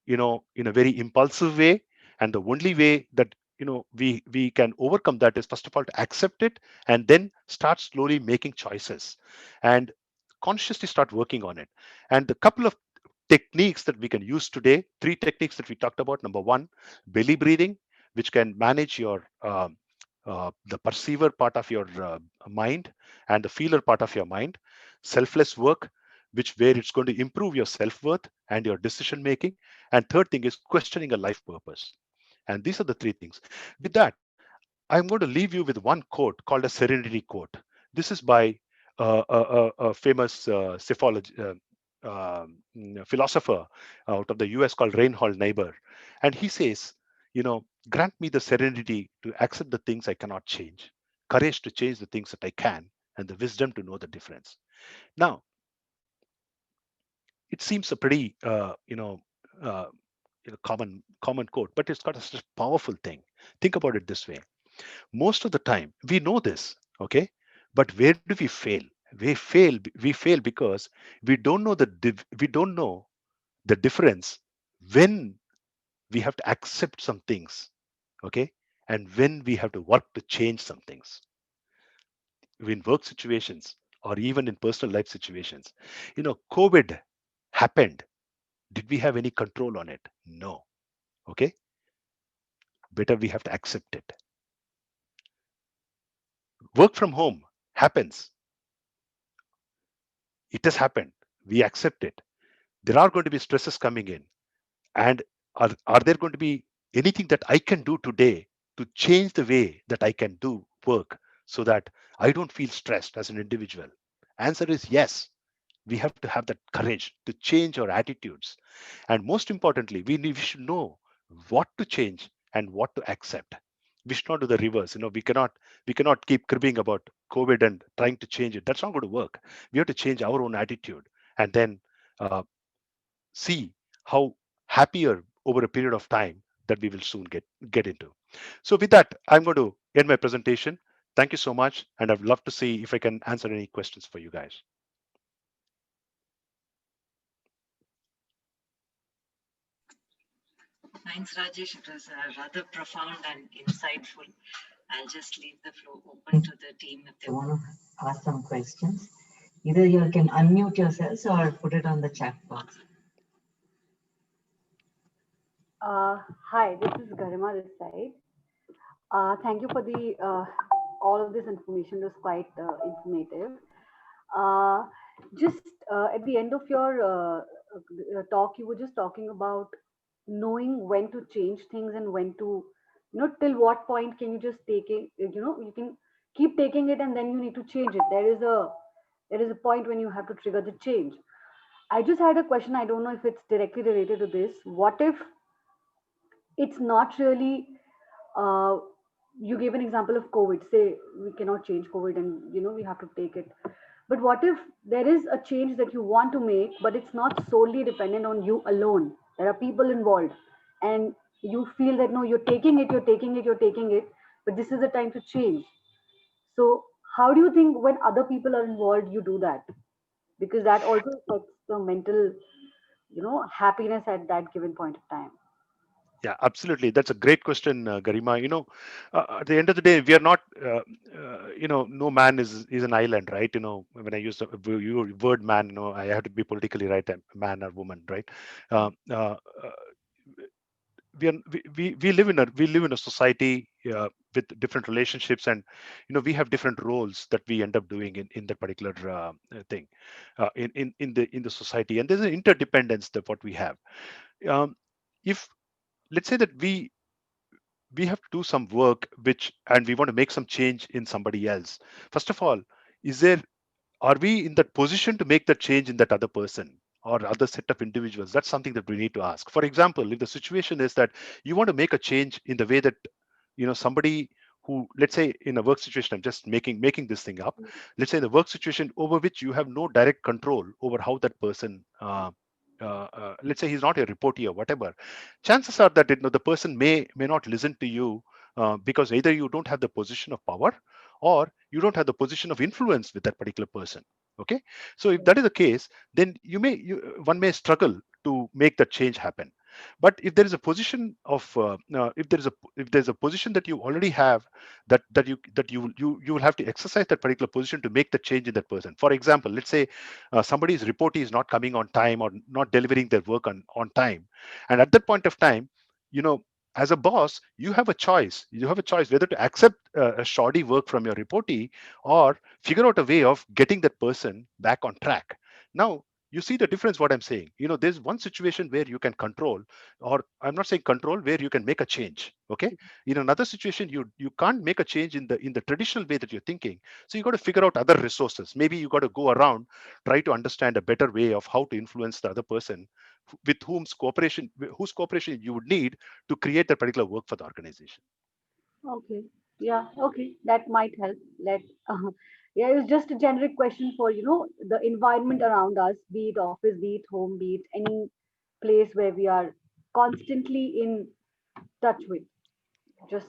in a very impulsive way. And the only way that, we can overcome that is, first of all, to accept it, and then start slowly making choices, and consciously start working on it. And the couple of techniques that we can use today, three techniques that we talked about: number one, belly breathing, which can manage your the perceiver part of your mind and the feeler part of your mind; selfless work, which where it's going to improve your self-worth and your decision making; and third thing is questioning a life purpose. And these are the three things. With that, I'm going to leave you with one quote called a serenity quote. This is by a famous philosopher out of the US called Reinhold Niebuhr. And he says, grant me the serenity to accept the things I cannot change, courage to change the things that I can, and the wisdom to know the difference. Now, it seems a pretty, uh, common quote, but it's got a such powerful thing. Think about it this way: most of the time we know this, okay, but where do we fail? We fail because we don't know the difference when we have to accept some things, okay, and when we have to work to change some things in work situations or even in personal life situations. COVID happened. Did we have any control on it? No. Okay. Better we have to accept it. Work from home happens. It has happened. We accept it. There are going to be stresses coming in. And are there going to be anything that I can do today to change the way that I can do work so that I don't feel stressed as an individual? Answer is yes. We have to have that courage to change our attitudes. And most importantly, we should know what to change and what to accept. We should not do the reverse. We cannot keep cribbing about COVID and trying to change it. That's not going to work. We have to change our own attitude and then uh, see how happier over a period of time that we will soon get into. So with that, I'm going to end my presentation. Thank you so much, and I'd love to see if I can answer any questions for you guys. Thanks, Rajesh. It was rather profound and insightful. I'll just leave the floor open to the team if they want to ask some questions. Either you can unmute yourselves or put it on the chat box. Uh, Hi, this is Garima this side. Thank you for the all of this information. It was quite informative. Uh, just at the end of your talk, you were just talking about knowing when to change things and when to, till what point can you just take it. You can keep taking it and then you need to change it. There is a point when you have to trigger the change. I just had a question. I don't know if it's directly related to this. What if it's not really uh, you gave an example of COVID. Say we cannot change COVID and we have to take it. But what if there is a change that you want to make, but it's not solely dependent on you alone? There are people involved, and you feel that no, you're taking it, but this is the time to change. So how do you think when other people are involved, you do that? Because that also affects the mental, happiness at that given point of time. Yeah, absolutely. That's a great question, Garima. At the end of the day, we are not, no man is an island, right? When I use the word man, I have to be politically right, a man or woman, right? Uh, uh, uh, we live in a society with different relationships, and we have different roles that we end up doing in that particular thing in the society, and there's an interdependence that what we have. Um, if let's say that we have to do some work which and we want to make some change in somebody else. First of all, is there are we in that position to make that change in that other person or other set of individuals? That's something that we need to ask. For example, if the situation is that you want to make a change in the way that somebody who, let's say, in a work situation, I'm just making this thing up, let's say in the work situation over which you have no direct control over how that person let's say he's not a reportee or whatever, chances are that the person may not listen to you because either you don't have the position of power or you don't have the position of influence with that particular person. Okay, so if that is the case, then one may struggle to make that change happen. But if there is a position of if there's a position that you already have, that you will have to exercise that particular position to make the change in that person. For example, let's say somebody's reportee is not coming on time or not delivering their work on time, and at that point of time, you know as a boss, you have a choice whether to accept a shoddy work from your reportee or figure out a way of getting that person back on track. Now, you see the difference what I'm saying. There's one situation where you can control, or I'm not saying control, where you can make a change. Okay. In another situation, you can't make a change in the traditional way that you're thinking. So you got to figure out other resources. Maybe you got to go around, try to understand a better way of how to influence the other person with whose cooperation you would need to create that particular work for the organization. Okay. Yeah. Okay. That might help. Yeah, it was just a generic question for, the environment around us, be it office, be it home, be it any place where we are constantly in touch with. Just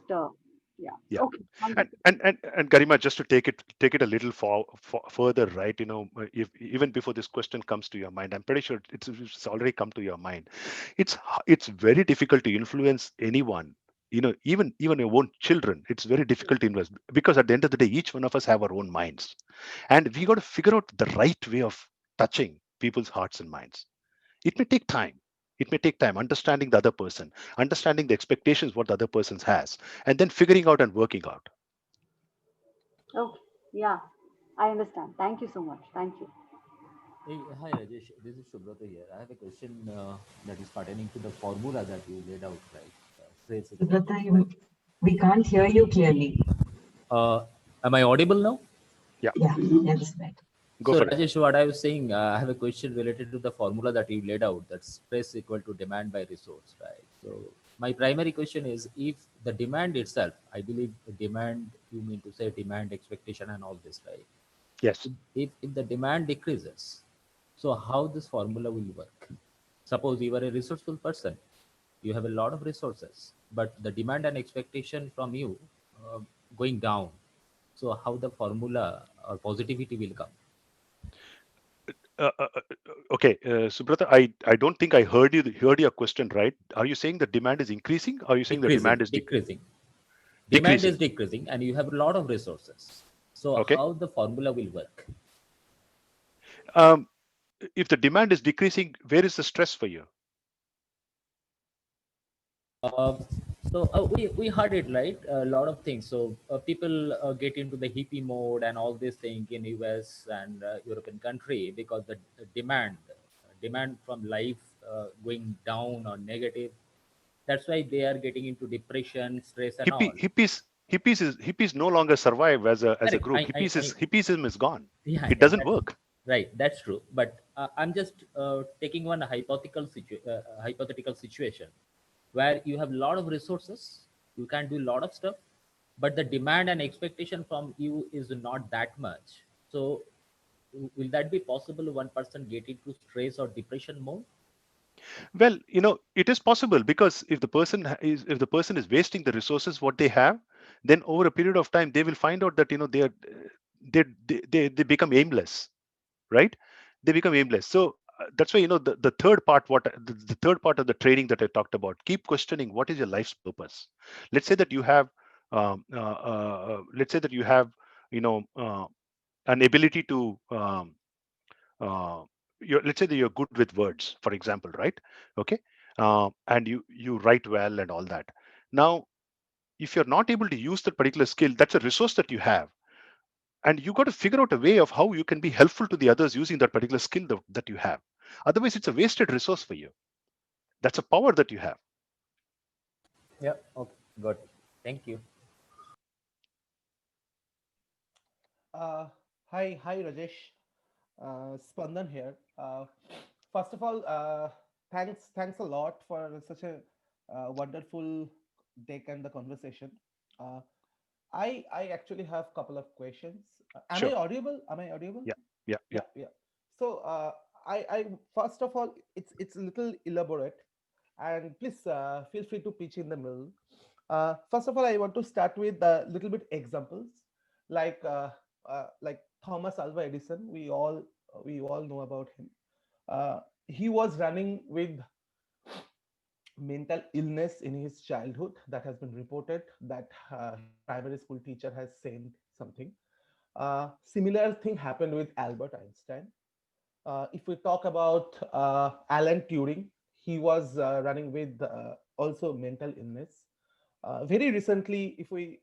Yeah. Yeah. Okay. Thank you. And Garima, just to take it a little further, right? If even before this question comes to your mind, I'm pretty sure it's already come to your mind. It's very difficult to influence anyone. Even your own children, it's very difficult to influence, because at the end of the day, each one of us have our own minds, and we got to figure out the right way of touching people's hearts and minds. It may take time understanding the other person, understanding the expectations what the other person has, and then figuring out and working out. Okay. Yeah. I understand. Thank you so much. Thank you. Hey, hi Rajesh, this is Subrata here. I have a question that is pertaining to the formula that you laid out, right? Stress equal to Subrata, demand. we can't hear you clearly. Am I audible now? Yeah, Yeah, that's better. go So for it. Rajesh, what I was saying, I have a question related to the formula that you laid out. That stress equal to demand by resource, right? So my primary question is, if the demand itself, I believe the demand, you mean to say demand, expectation, and all this, right? Yes. If the demand decreases, so how this formula will work? Suppose you are a resourceful person, you have a lot of resources, but the demand and expectation from you uh, going down. So how the formula or positivity will come? Okay, Subrata, I don't think I heard your question right. Are you saying the demand is increasing? Or are you saying the Decreasing, demand is decreasing. Demand is decreasing? decreasing, and you have a lot of resources. So Okay. how the formula will work? Um, if the demand is decreasing, where is the stress for you? Uh, we heard it right, a lot of things. So people get into the hippie mode and all this thing in US and European country because the demand from life going down or negative. That's why they are getting into depression, stress, and all. Hippies no longer survive as a Correct. group. Hippiesism is gone. Yeah, It yeah, doesn't that's work. right. That's true. But I'm just taking one hypothetical situation where you have a lot of resources, you can do a lot of stuff, but the demand and expectation from you is not that much. So, will that be possible? One person get into stress or depression mode? Well, it is possible, because if the person is wasting the resources what they have, then over a period of time they will find out that they become aimless, right? They become aimless. So that's why the third part, the third part of the training that I talked about, keep questioning what is your life's purpose. Let's say that you have let's say that you have you know an ability to uh, let's say that you're good with words, for example, right? Okay. And you write well and all that. Now, if you're not able to use that particular skill, that's a resource that you have, and you got to figure out a way of how you can be helpful to the others using that particular skill that you have. Otherwise, it's a wasted resource for you. That's a power that you have. Yeah. Okay. Got it. Thank you. Uh, hi, Rajesh. Spandan here. First of all, thanks a lot for such a wonderful take and the conversation. Uh, I actually have couple of questions. Am I Sure. audible? Am I audible? Yeah. Yeah. Yeah. Yeah. So I first of all, it's a little elaborate, and please feel free to pitch in the middle. First of all, I want to start with a little bit examples, like like Thomas Alva Edison. We all know about him. He was running with mental illness in his childhood that has been reported that his primary school teacher has said something. Similar thing happened with Albert Einstein. If we talk about Alan Turing, he was running with also mental illness. Very recently, if we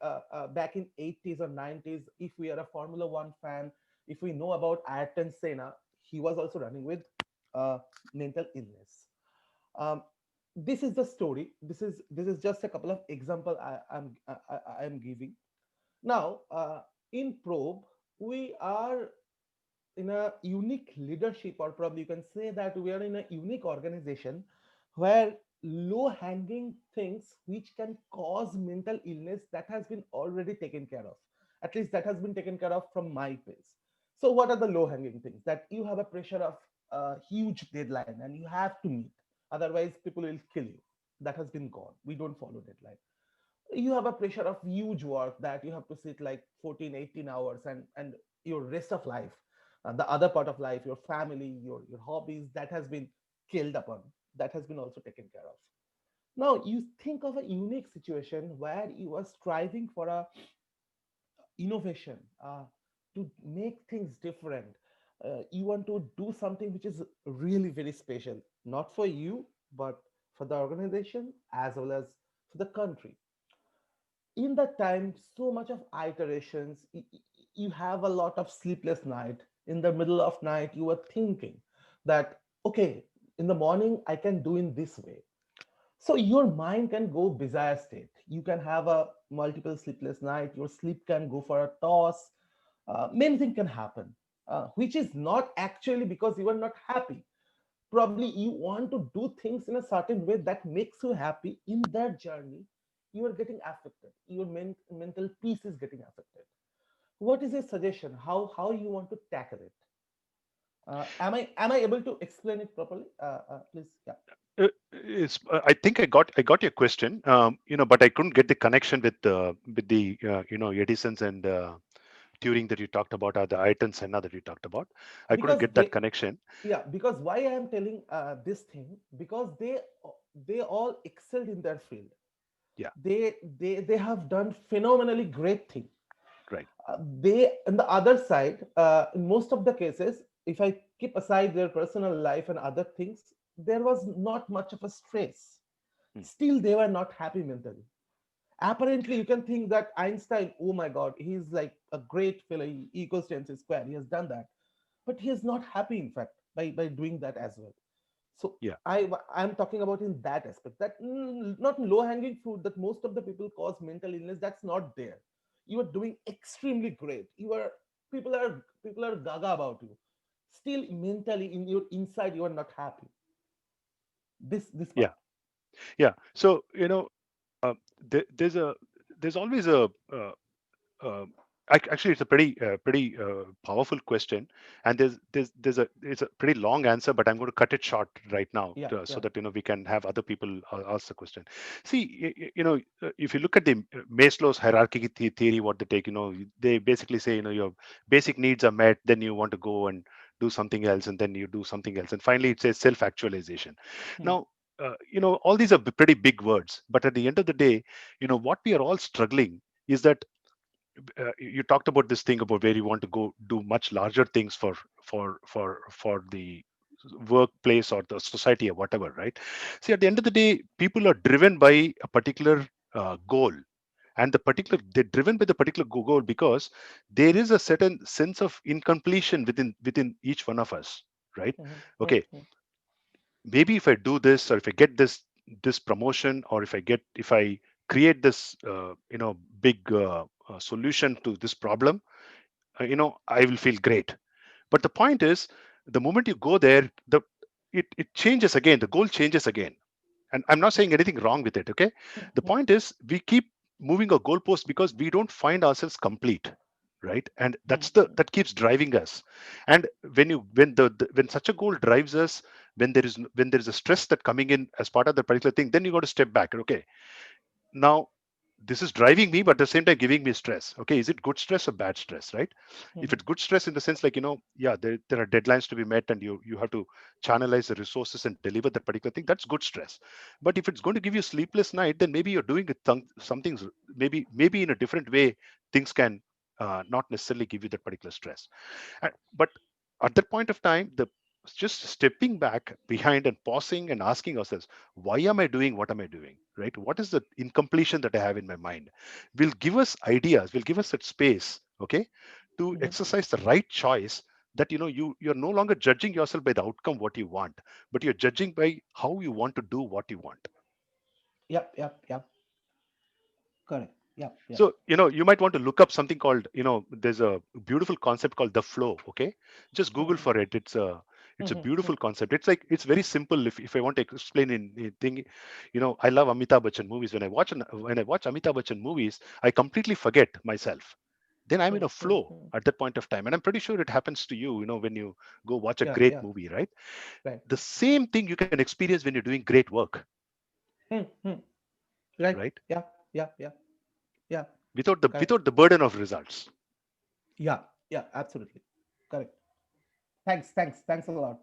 back in 80s or 90s, if we are a Formula One fan, if we know about Ayrton Senna, he was also running with uh, mental illness. Um, this is the story. This is just a couple of example I'm giving. Now, in Probe, we are in a unique leadership, or probably you can say that we are in a unique organization where low hanging things which can cause mental illness that has been already taken care of, at least that has been taken care of from my place. So what are the low hanging things? That you have a pressure of a huge deadline and you have to meet, otherwise people will kill you. That has been gone. We don't follow deadline. You have a pressure of huge work that you have to sit like 14, 18 hours, and your rest of life, the other part of life, your family, your hobbies, that has been killed upon, that has been also taken care of. Now you think of a unique situation where you are striving for a innovation, to make things different. You want to do something which is really very special, not for you, but for the organization as well as for the country. In that time, so much of iterations, you have a lot of sleepless night. In the middle of night, you are thinking that, okay, in the morning I can do in this way. So your mind can go bizarre state. You can have a multiple sleepless night. Your sleep can go for a toss. Many things can happen, which is not actually because you are not happy. Probably you want to do things in a certain way that makes you happy. In that journey, you are getting affected. Your mental peace is getting affected. What is your suggestion? How you want to tackle it? Am I able to explain it properly? Please, yeah. I think I got your question, but I couldn't get the connection with the Edison's and Turing that you talked about, or the Ayrton Senna that you talked about. I couldn't Because get that they, connection. yeah, because why I am telling this thing, because they all excelled in their field. Yeah, They have done phenomenally great thing. right. They, on the other side, in most of the cases, if I keep aside their personal life and other things, there was not much of a stress. Hmm. Still they were not happy mentally. Apparently you can think that Einstein, oh my god, he's like a great fellow, E equals to mc square, he has done that, but he is not happy, in fact, by doing that as well. So Yeah, I'm talking about in that aspect, that not low hanging fruit that most of the people cause mental illness, that's not there. You are doing extremely great. You are, people are gaga about you. Still mentally in your inside you are not happy. This yeah, part. yeah. So uh, there's always a uh, actually it's a pretty powerful question, and there's it's a pretty long answer, but I'm going to cut it short right now, Yeah, so yeah. that we can have other people ask the question. See, if you look at the Maslow's hierarchy theory, what they take, they basically say, your basic needs are met, then you want to go and do something else, and then you do something else, and finally it says self-actualization. Hmm, Now, all these are pretty big words, but at the end of the day, what we are all struggling is that you talked about this thing about where you want to go do much larger things for the workplace or the society or whatever, right? See, at the end of the day, people are driven by a particular goal, and they're driven by the particular goal because there is a certain sense of incompletion within each one of us, right? hmm, hmm, Okay, hmm, maybe if I do this, or if I get this promotion, or if I create this big solution to this problem, I will feel great. But the point is, the moment you go there, it changes again, the goal changes again. And I'm not saying anything wrong with it, okay? hmm, The hmm, point is, we keep moving a goalpost because we don't find ourselves complete, right? And hmm, that keeps driving us. And when such a goal drives us, when there is a stress that coming in as part of the particular thing, then you got to step back. Okay, now this is driving me, but at the same time giving me stress. Okay, is it good stress or bad stress, right? If hmm, it's good stress in the sense, like, yeah, there are deadlines to be met, and you have to channelize the resources and deliver that particular thing, that's good stress. But if it's going to give you sleepless night, then maybe you're doing some things, maybe in a different way, things can not necessarily give you that particular stress. But at that point of time, the just stepping back behind and pausing and asking ourselves, why am I doing what am I doing? Right? What is the incompletion that I have in my mind? Will give us ideas, will give us that space, okay, to hmm. exercise the right choice, that you're no longer judging yourself by the outcome what you want, but you're judging by how you want to do what you want. Yep, yep, yep. Correct. Yep, yep. So, you might want to look up something called, there's a beautiful concept called the flow. Okay. Just Hmm, Google for it. It's a hmm, hmm, beautiful concept. It's very simple. If I want to explain in thing, I love Amitabh Bachchan movies. When I watch Amitabh Bachchan movies, I completely forget myself. Then I'm hmm, in a hmm, flow hmm. at that point of time. And I'm pretty sure it happens to you, when you go watch a Yeah, great yeah. movie, right? Right. The same thing you can experience when you're doing great work, Hmm, hmm. Right. right? Yeah, yeah, yeah, yeah. Correct. without the burden of results. Yeah, yeah, absolutely. Correct. Thanks a lot.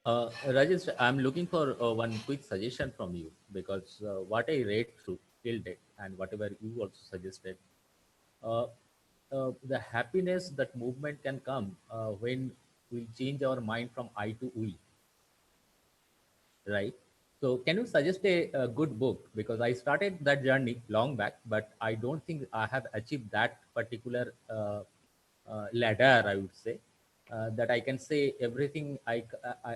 Rajesh, I'm looking for one quick suggestion from you because what I read through till date and whatever you also suggested, uh, the happiness that movement can come when we change our mind from I to we, right? So, can you suggest a good book? Because I started that journey long back, but I don't think I have achieved that particular ladder, I would say, that I can say everything I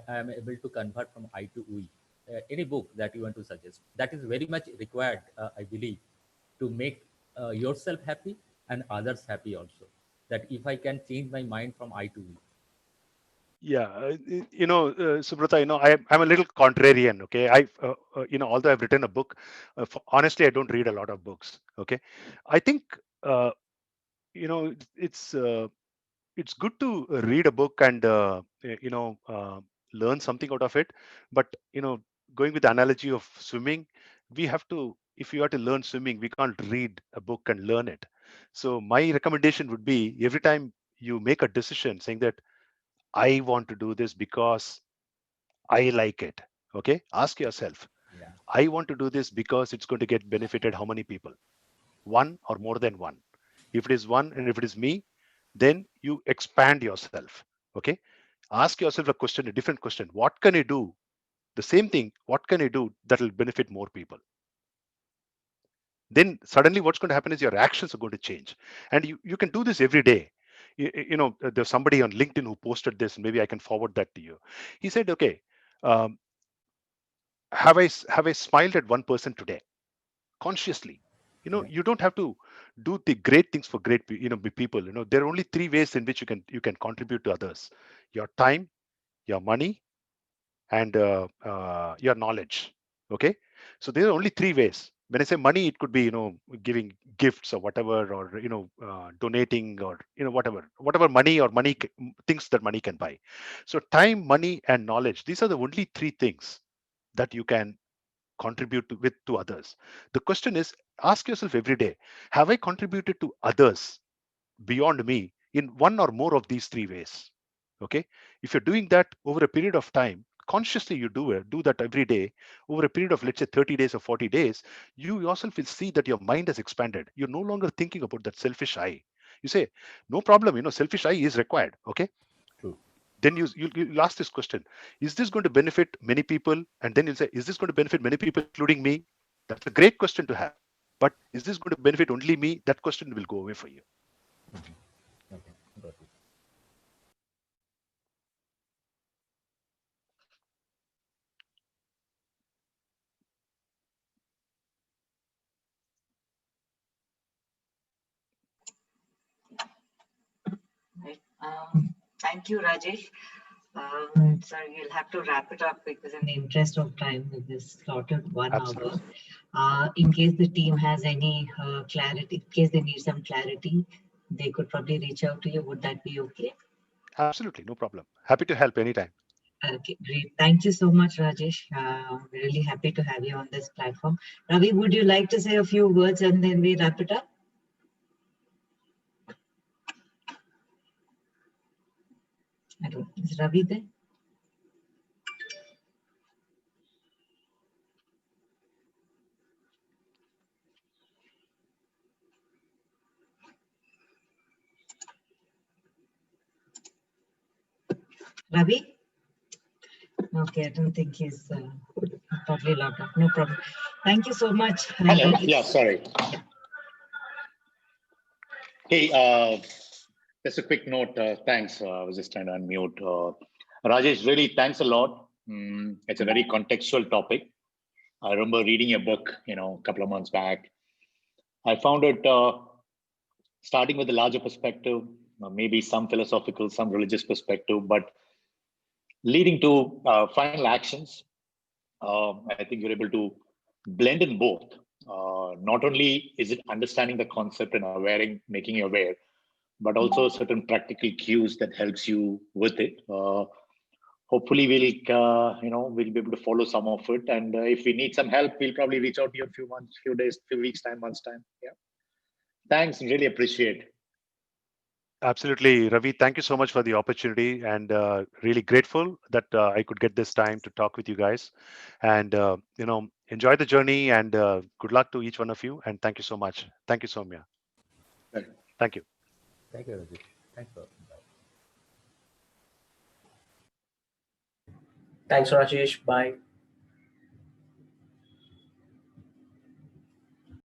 am able to convert from I to we. Any book that you want to suggest? That is very much required, I believe, to make yourself happy and others happy also. That if I can change my mind from I to we. Yeah, Subrata, I'm a little contrarian. Okay, although I've written a book, honestly, I don't read a lot of books. Okay, I think uh, it's it's good to read a book and learn something out of it. But going with the analogy of swimming, we have to. If you are to learn swimming, we can't read a book and learn it. So my recommendation would be every time you make a decision saying that I want to do this because I like it. Okay. Ask yourself, Yeah. I want to do this because it's going to get benefited how many people? One or more than one? If it is one and if it is me, then you expand yourself. Okay. Ask yourself a question, a different question. What can I do? The same thing. What can I do that will benefit more people? Then suddenly what's going to happen is your actions are going to change. And you can do this every day. There's somebody on LinkedIn who posted this, and maybe I can forward that to you. He said, okay, um, have I smiled at one person today consciously? Yeah. You don't have to do the great things for people. There are only three ways in which you can contribute to others: your time, your money, and your knowledge. Okay, so there are only three ways. When I say money, it could be giving gifts or whatever, or donating, or whatever money or things that money can buy. So time, money, and knowledge, these are the only three things that you can contribute to others. The question is, ask yourself every day, have I contributed to others beyond me in one or more of these three ways? Okay, if you're doing that over a period of time, consciously you do that every day over a period of, let's say, 30 days or 40 days, you yourself will see that your mind has expanded. You're no longer thinking about that selfish I. You say, no problem, selfish I is required. Okay, True. then you'll ask this question: is this going to benefit many people? And then you'll say, is this going to benefit many people including me? That's a great question to have. But is this going to benefit only me? That question will go away for you. Okay. Got it. Right. Thank you, Rajesh. Sir, you'll have to wrap it up because in the interest of time, with this slotted 1 hour, Absolutely. in case the team has any clarity, in case they need some clarity, they could probably reach out to you. Would that be okay? Absolutely, no problem. Happy to help anytime. Okay, great. Thank you so much, Rajesh. We're really happy to have you on this platform. Ravi, would you like to say a few words and then we wrap it up? I don't. Is Ravi there? Ravi? Okay, I don't think he's probably logged off. No problem. Thank you so much. Hello. Rajesh. Yeah, sorry. Hey, just a quick note. Thanks. I was just trying to unmute. Rajesh, really, thanks a lot. It's a very contextual topic. I remember reading a book, a couple of months back. I found it starting with a larger perspective, maybe some philosophical, some religious perspective, but leading to final actions. I think you're able to blend in both. Not only is it understanding the concept and making you aware, but also certain practical cues that helps you with it. hopefully we'll be able to follow some of it. And if we need some help, we'll probably reach out to you in a few months, few days, few weeks time, months time. Yeah. Thanks. Really appreciate. Absolutely, Ravi. Thank you so much for the opportunity, and really grateful that I could get this time to talk with you guys. And enjoy the journey, and good luck to each one of you. And thank you so much. Thank you, Soumya. Right. Thank you. Thank you, Rajesh. Thanks for. Thanks, Rajesh. Bye.